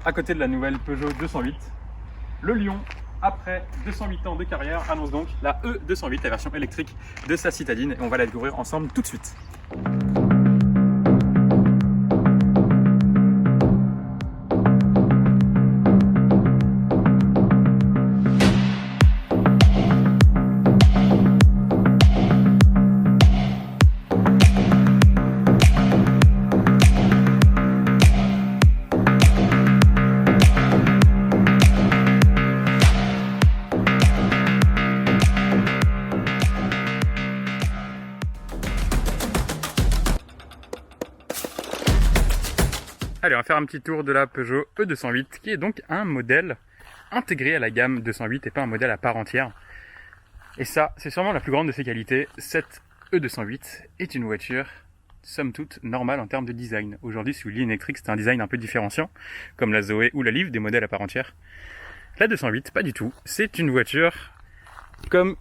à côté de la nouvelle Peugeot 208. Le Lion, après 208 ans de carrière, annonce donc la E208, la version électrique de sa citadine. Et on va la découvrir ensemble tout de suite. Allez, on va faire un petit tour de la Peugeot E208, qui est donc un modèle intégré à la gamme 208 et pas un modèle à part entière. Et ça, c'est sûrement la plus grande de ses qualités. Cette E208 est une voiture, somme toute, normale en termes de design. Aujourd'hui, si vous voulez une électrique, c'est un design un peu différenciant, comme la Zoé ou la Leaf, des modèles à part entière. La 208, pas du tout. C'est une voiture comme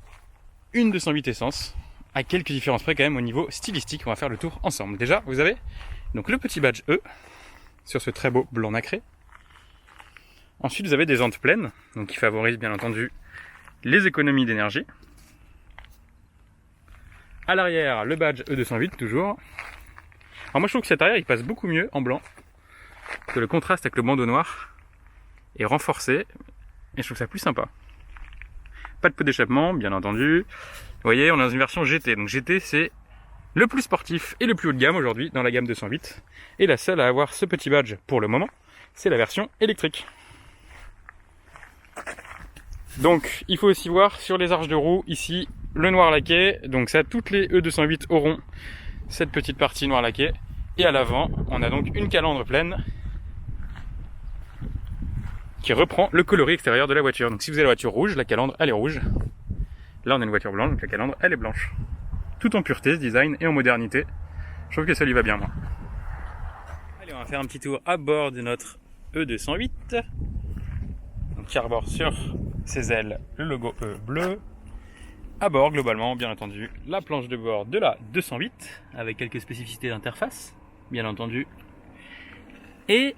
une 208 essence, à quelques différences près quand même au niveau stylistique. On va faire le tour ensemble. Déjà, vous avez donc le petit badge E, sur ce très beau blanc nacré. Ensuite, vous avez des jantes pleines, donc qui favorisent bien entendu les économies d'énergie. À l'arrière, le badge E208 toujours. Alors moi je trouve que cet arrière il passe beaucoup mieux en blanc, que le contraste avec le bandeau noir est renforcé, et je trouve ça plus sympa. Pas de pot d'échappement, bien entendu. Vous voyez, on est dans une version GT, donc GT c'est le plus sportif et le plus haut de gamme aujourd'hui dans la gamme 208. Et la seule à avoir ce petit badge pour le moment, c'est la version électrique. Donc il faut aussi voir sur les arches de roue, ici, le noir laqué. Donc ça, toutes les E208 auront cette petite partie noir laqué. Et à l'avant, on a donc une calandre pleine qui reprend le coloris extérieur de la voiture. Donc si vous avez la voiture rouge, la calandre elle est rouge. Là on a une voiture blanche, donc la calandre elle est blanche. Tout en pureté, ce design, et en modernité. Je trouve que ça lui va bien, moi. Allez, on va faire un petit tour à bord de notre E208. Donc, qui arbore sur ses ailes le logo E bleu. À bord, globalement, bien entendu, la planche de bord de la 208, avec quelques spécificités d'interface, bien entendu. Et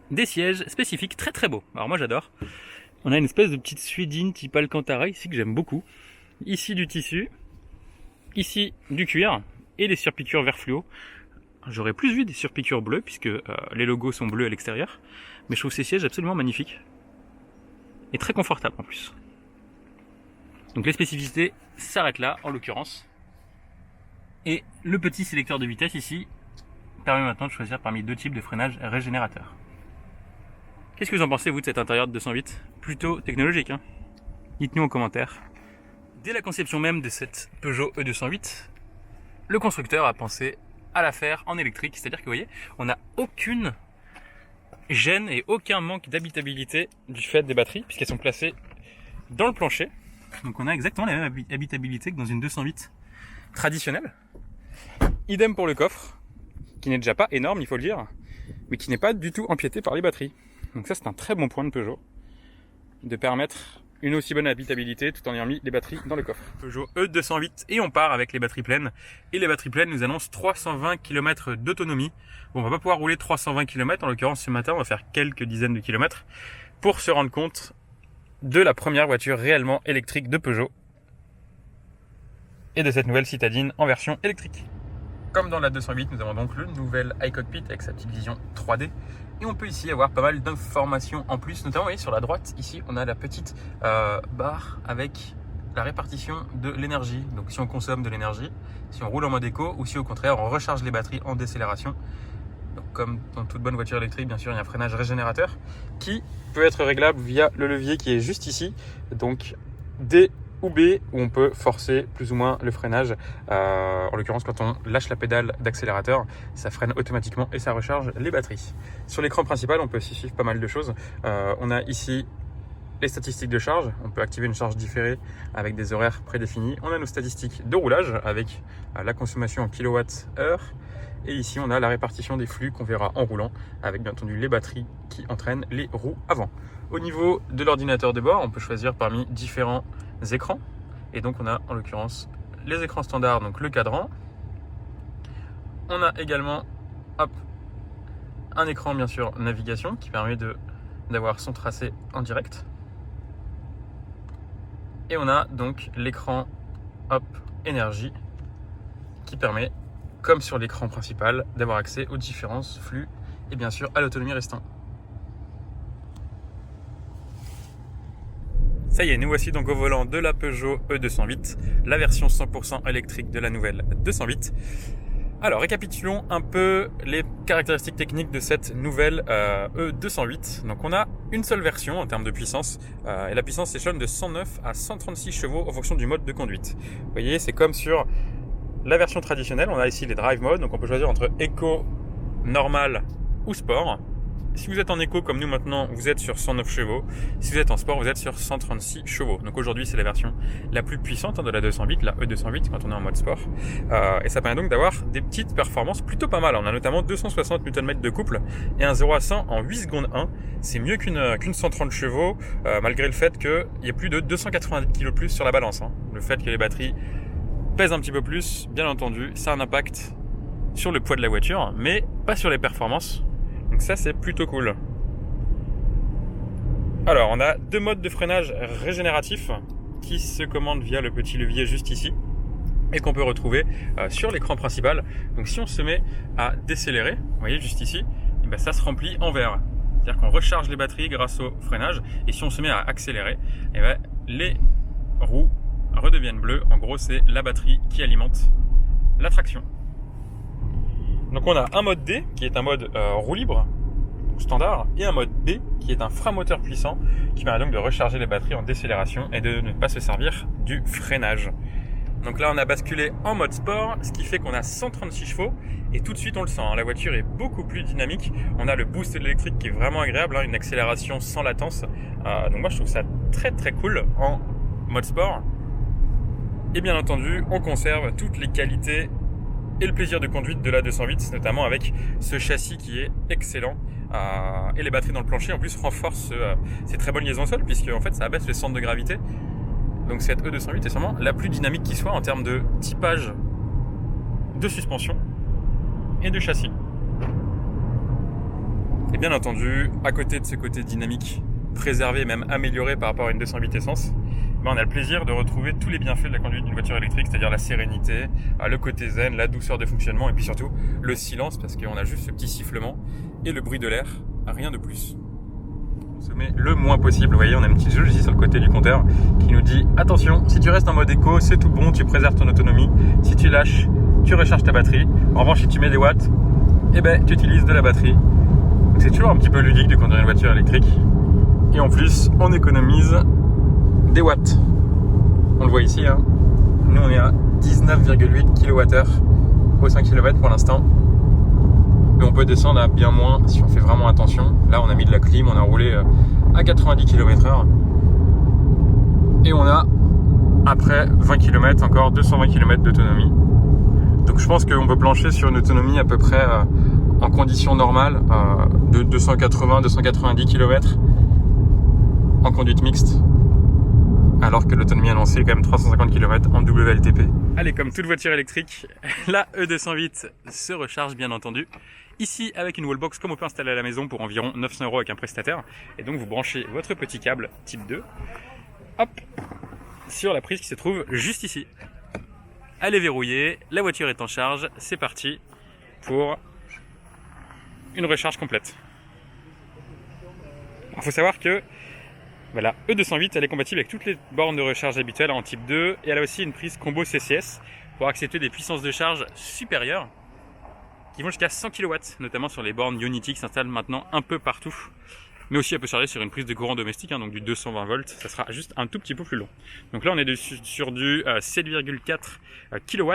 des sièges spécifiques très très beaux. Alors moi j'adore. On a une espèce de petite suédine type Alcantara ici que j'aime beaucoup. Ici du tissu. Ici du cuir et des surpiqûres vert fluo. J'aurais plus vu des surpiqûres bleues puisque les logos sont bleus à l'extérieur, mais je trouve ces sièges absolument magnifiques et très confortables en plus. Donc les spécificités s'arrêtent là en l'occurrence, et le petit sélecteur de vitesse ici permet maintenant de choisir parmi deux types de freinage régénérateur. Qu'est-ce que vous en pensez vous de cet intérieur de 208? Plutôt technologique, hein? Dites-nous en commentaire. Dès la conception même de cette Peugeot E208, le constructeur a pensé à la faire en électrique. C'est-à-dire que vous voyez, on n'a aucune gêne et aucun manque d'habitabilité du fait des batteries, puisqu'elles sont placées dans le plancher. Donc on a exactement la même habitabilité que dans une 208 traditionnelle. Idem pour le coffre, qui n'est déjà pas énorme, il faut le dire, mais qui n'est pas du tout empiété par les batteries. Donc ça c'est un très bon point de Peugeot, de permettre une aussi bonne habitabilité tout en ayant mis les batteries dans le coffre. Peugeot E208, et on part avec les batteries pleines. Et les batteries pleines nous annoncent 320 km d'autonomie. Bon, on va pas pouvoir rouler 320 km, en l'occurrence ce matin on va faire quelques dizaines de kilomètres pour se rendre compte de la première voiture réellement électrique de Peugeot et de cette nouvelle citadine en version électrique. Comme dans la 208, nous avons donc le nouvel iCockpit avec sa petite vision 3D. Et on peut ici avoir pas mal d'informations en plus, notamment vous voyez, sur la droite, ici on a la petite barre avec la répartition de l'énergie. Donc si on consomme de l'énergie, si on roule en mode éco, ou si au contraire on recharge les batteries en décélération. Donc comme dans toute bonne voiture électrique, bien sûr il y a un freinage régénérateur qui peut être réglable via le levier qui est juste ici. Donc D ou B, où on peut forcer plus ou moins le freinage. En l'occurrence, quand on lâche la pédale d'accélérateur, ça freine automatiquement et ça recharge les batteries. Sur l'écran principal, on peut aussi suivre pas mal de choses. On a ici les statistiques de charge. On peut activer une charge différée avec des horaires prédéfinis. On a nos statistiques de roulage avec la consommation en kWh. Et ici, on a la répartition des flux qu'on verra en roulant avec bien entendu les batteries qui entraînent les roues avant. Au niveau de l'ordinateur de bord, on peut choisir parmi différents écrans. Et donc, on a en l'occurrence les écrans standards, donc le cadran. On a également un écran bien sûr navigation qui permet d'avoir son tracé en direct. Et on a donc l'écran Hop énergie qui permet, comme sur l'écran principal, d'avoir accès aux différents flux et bien sûr à l'autonomie restant. Ça y est, nous voici donc au volant de la Peugeot E208, la version 100% électrique de la nouvelle 208. Alors, récapitulons un peu les caractéristiques techniques de cette nouvelle E208. Donc, on a une seule version en termes de puissance, et la puissance s'échelonne de 109 à 136 chevaux en fonction du mode de conduite. Vous voyez, c'est comme sur la version traditionnelle. On a ici les drive modes, donc on peut choisir entre Eco, Normal ou Sport. Si vous êtes en éco comme nous maintenant, vous êtes sur 109 chevaux. Si vous êtes en sport, vous êtes sur 136 chevaux. Donc aujourd'hui, c'est la version la plus puissante de la 208, la E208 quand on est en mode sport. Et ça permet donc d'avoir des petites performances plutôt pas mal. On a notamment 260 Nm de couple et un 0 à 100 en 8 secondes 1. C'est mieux qu'une 130 chevaux, malgré le fait qu'il y ait plus de 290 kg de plus sur la balance. Le fait que les batteries pèsent un petit peu plus, bien entendu, ça a un impact sur le poids de la voiture, mais pas sur les performances. Donc ça, c'est plutôt cool. Alors, on a deux modes de freinage régénératif qui se commandent via le petit levier juste ici et qu'on peut retrouver sur l'écran principal. Donc si on se met à décélérer, vous voyez juste ici, et ben ça se remplit en vert. C'est-à-dire qu'on recharge les batteries grâce au freinage. Et si on se met à accélérer, et ben les roues redeviennent bleues. En gros, c'est la batterie qui alimente la traction. Donc on a un mode D qui est un mode roue libre standard et un mode B qui est un frein moteur puissant qui permet donc de recharger les batteries en décélération et de ne pas se servir du freinage. Donc là on a basculé en mode sport, ce qui fait qu'on a 136 chevaux et tout de suite on le sent, la voiture est beaucoup plus dynamique. On a le boost de l'électrique qui est vraiment agréable, une accélération sans latence. Donc moi je trouve ça très très cool en mode sport. Et bien entendu on conserve toutes les qualités et le plaisir de conduite de la 208, notamment avec ce châssis qui est excellent et les batteries dans le plancher en plus renforcent ces très bonnes liaisons au sol puisque en fait ça abaisse le centre de gravité. Donc cette E208 est sûrement la plus dynamique qui soit en termes de typage de suspension et de châssis. Et bien entendu, à côté de ce côté dynamique préservé, même amélioré par rapport à une 208 essence, on a le plaisir de retrouver tous les bienfaits de la conduite d'une voiture électrique, c'est-à-dire la sérénité, le côté zen, la douceur de fonctionnement et puis surtout le silence parce qu'on a juste ce petit sifflement et le bruit de l'air, rien de plus. On se met le moins possible, vous voyez, on a une petite jauge ici sur le côté du compteur qui nous dit attention, si tu restes en mode éco, c'est tout bon, tu préserves ton autonomie, si tu lâches, tu recharges ta batterie, en revanche si tu mets des watts, eh ben tu utilises de la batterie. Donc c'est toujours un petit peu ludique de conduire une voiture électrique et en plus on économise des watts. On le voit ici, nous on est à 19,8 kWh au 5 km pour l'instant. Mais on peut descendre à bien moins si on fait vraiment attention. Là on a mis de la clim, on a roulé à 90 km/h. Et on a, après 20 km, encore 220 km d'autonomie. Donc je pense qu'on peut plancher sur une autonomie à peu près en conditions normales de 280-290 km en conduite mixte. Alors que l'autonomie annoncée est quand même 350 km en WLTP. Allez, comme toute voiture électrique, la E208 se recharge bien entendu. Ici avec une wallbox comme on peut installer à la maison pour environ 900 € avec un prestataire. Et donc vous branchez votre petit câble type 2, hop, sur la prise qui se trouve juste ici. Elle est verrouillée, la voiture est en charge, c'est parti pour une recharge complète. Il faut savoir que voilà, E208, elle est compatible avec toutes les bornes de recharge habituelles en type 2 et elle a aussi une prise combo CCS pour accepter des puissances de charge supérieures qui vont jusqu'à 100 kW, notamment sur les bornes Ionity qui s'installent maintenant un peu partout. Mais aussi elle peut charger sur une prise de courant domestique, donc du 220 volts, ça sera juste un tout petit peu plus long. Donc là on est sur du 7,4 kW.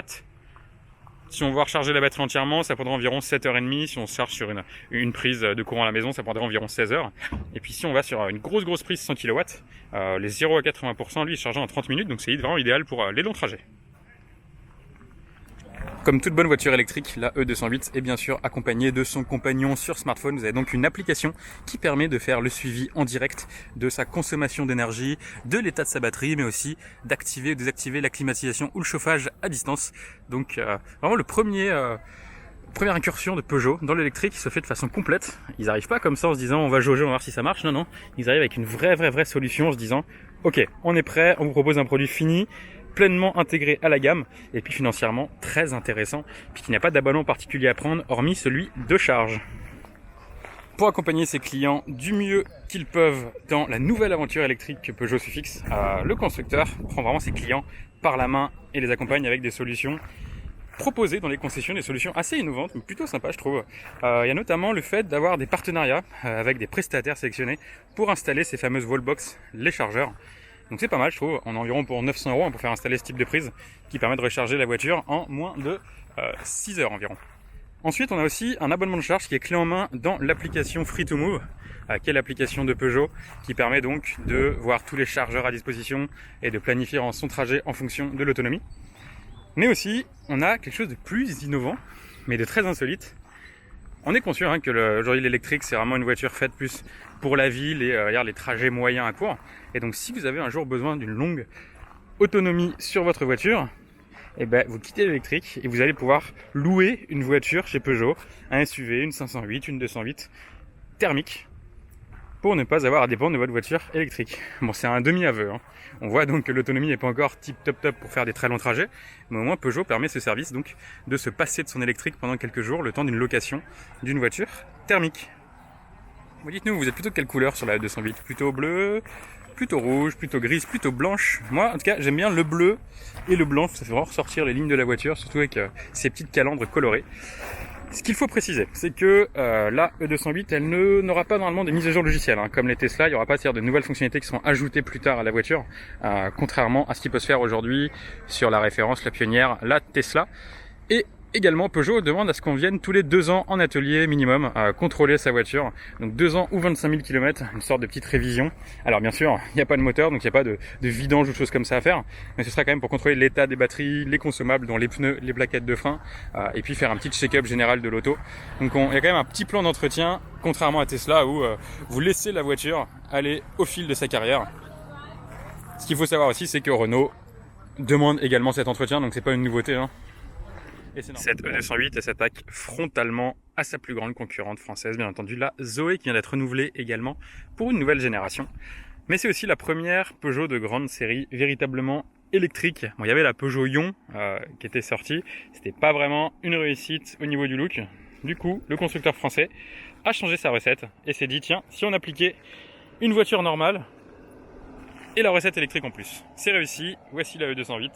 Si on veut recharger la batterie entièrement, ça prendra environ 7h30. Si on se charge sur une prise de courant à la maison, ça prendra environ 16 heures. Et puis si on va sur une grosse prise 100 kW, les 0 à 80%, lui, il se charge en 30 minutes. Donc c'est vraiment idéal pour les longs trajets. Comme toute bonne voiture électrique, la E208 est bien sûr accompagnée de son compagnon sur smartphone. Vous avez donc une application qui permet de faire le suivi en direct de sa consommation d'énergie, de l'état de sa batterie, mais aussi d'activer ou désactiver la climatisation ou le chauffage à distance. Donc vraiment le premier première incursion de Peugeot dans l'électrique se fait de façon complète. Ils n'arrivent pas comme ça en se disant on va jauger, on va voir si ça marche. Non, non. Ils arrivent avec une vraie solution en se disant ok, on est prêt, on vous propose un produit fini, pleinement intégré à la gamme, et puis financièrement très intéressant, puisqu'il n'y a pas d'abonnement particulier à prendre, hormis celui de charge. Pour accompagner ses clients du mieux qu'ils peuvent dans la nouvelle aventure électrique que Peugeot se fixe, le constructeur prend vraiment ses clients par la main et les accompagne avec des solutions proposées dans les concessions, des solutions assez innovantes, mais plutôt sympas je trouve. Il y a notamment le fait d'avoir des partenariats avec des prestataires sélectionnés pour installer ces fameuses wallbox, les chargeurs. Donc c'est pas mal je trouve, on a environ pour 900 € pour faire installer ce type de prise qui permet de recharger la voiture en moins de 6 heures environ. Ensuite, on a aussi un abonnement de charge qui est clé en main dans l'application Free2Move, qui est l'application de Peugeot, qui permet donc de voir tous les chargeurs à disposition et de planifier son trajet en fonction de l'autonomie. Mais aussi, on a quelque chose de plus innovant, mais de très insolite. On est conscient que aujourd'hui l'électrique, c'est vraiment une voiture faite plus pour la ville et les trajets moyens à court. Et donc, si vous avez un jour besoin d'une longue autonomie sur votre voiture, et vous quittez l'électrique et vous allez pouvoir louer une voiture chez Peugeot, un SUV, une 508, une 208 thermique, pour ne pas avoir à dépendre de votre voiture électrique. Bon, c'est un demi-aveu. On voit donc que l'autonomie n'est pas encore top pour faire des très longs trajets, mais au moins Peugeot permet ce service donc de se passer de son électrique pendant quelques jours, le temps d'une location d'une voiture thermique. Vous dites-nous, vous êtes plutôt de quelle couleur sur la 208 ? Plutôt bleu, plutôt rouge, plutôt grise, plutôt blanche. Moi, en tout cas, j'aime bien le bleu et le blanc. Ça fait vraiment ressortir les lignes de la voiture, surtout avec ces petites calandres colorées. Ce qu'il faut préciser, c'est que la E208, elle n'aura pas normalement des mises à jour logicielles. Comme les Tesla, il n'y aura pas de nouvelles fonctionnalités qui seront ajoutées plus tard à la voiture, contrairement à ce qui peut se faire aujourd'hui sur la référence, la pionnière, la Tesla. Et également, Peugeot demande à ce qu'on vienne tous les 2 ans en atelier minimum contrôler sa voiture. Donc 2 ans ou 25 000 km, une sorte de petite révision. Alors bien sûr, il n'y a pas de moteur, donc il n'y a pas de vidange ou de choses comme ça à faire. Mais ce sera quand même pour contrôler l'état des batteries, les consommables, dont les pneus, les plaquettes de frein, et puis faire un petit check-up général de l'auto. Donc il y a quand même un petit plan d'entretien, contrairement à Tesla où vous laissez la voiture aller au fil de sa carrière. Ce qu'il faut savoir aussi, c'est que Renault demande également cet entretien, donc c'est pas une nouveauté. Cette E208, elle s'attaque frontalement à sa plus grande concurrente française, bien entendu, la Zoé, qui vient d'être renouvelée également pour une nouvelle génération. Mais c'est aussi la première Peugeot de grande série véritablement électrique. Bon, il y avait la Peugeot Ion qui était sortie, c'était pas vraiment une réussite au niveau du look. Du coup, le constructeur français a changé sa recette et s'est dit, tiens, si on appliquait une voiture normale et la recette électrique en plus. C'est réussi, voici la E208.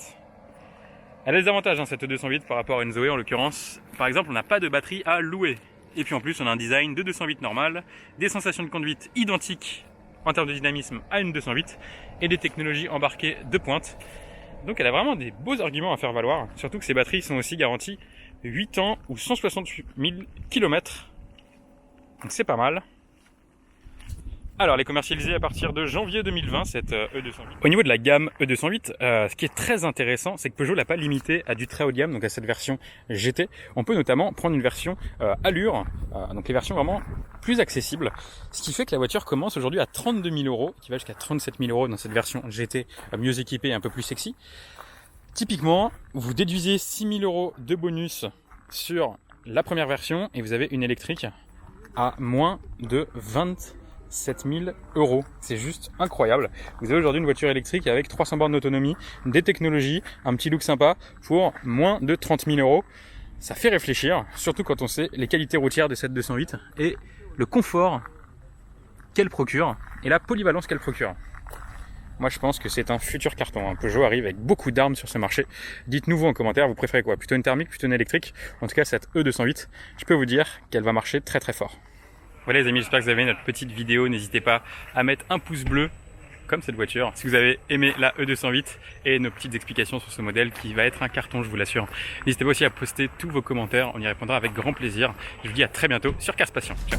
Elle a des avantages cette E208 par rapport à une Zoé en l'occurrence. Par exemple, on n'a pas de batterie à louer. Et puis en plus, on a un design de 208 normal, des sensations de conduite identiques en termes de dynamisme à une 208 et des technologies embarquées de pointe. Donc elle a vraiment des beaux arguments à faire valoir, surtout que ces batteries sont aussi garanties 8 ans ou 168 000 km. Donc c'est pas mal. Alors, elle est commercialisée à partir de janvier 2020, cette E208. Au niveau de la gamme E208, ce qui est très intéressant, c'est que Peugeot l'a pas limité à du très haut de gamme, donc à cette version GT. On peut notamment prendre une version Allure, donc les versions vraiment plus accessibles. Ce qui fait que la voiture commence aujourd'hui à 32 000 €, qui va jusqu'à 37 000 € dans cette version GT mieux équipée et un peu plus sexy. Typiquement, vous déduisez 6 000 € de bonus sur la première version et vous avez une électrique à moins de 27 000 €. C'est juste incroyable. Vous avez aujourd'hui une voiture électrique avec 300 bornes d'autonomie, des technologies, un petit look sympa pour moins de 30 000 €. Ça fait réfléchir, surtout quand on sait les qualités routières de cette 208 et le confort qu'elle procure et la polyvalence qu'elle procure. Moi, je pense que c'est un futur carton. Peugeot arrive avec beaucoup d'armes sur ce marché. Dites-nous vous en commentaire, vous préférez quoi? Plutôt une thermique, plutôt une électrique? En tout cas, cette E208, je peux vous dire qu'elle va marcher très très fort. Voilà les amis, j'espère que vous avez aimé notre petite vidéo. N'hésitez pas à mettre un pouce bleu, comme cette voiture, si vous avez aimé la E208 et nos petites explications sur ce modèle qui va être un carton, je vous l'assure. N'hésitez pas aussi à poster tous vos commentaires, on y répondra avec grand plaisir. Je vous dis à très bientôt sur Cars Passion. Ciao.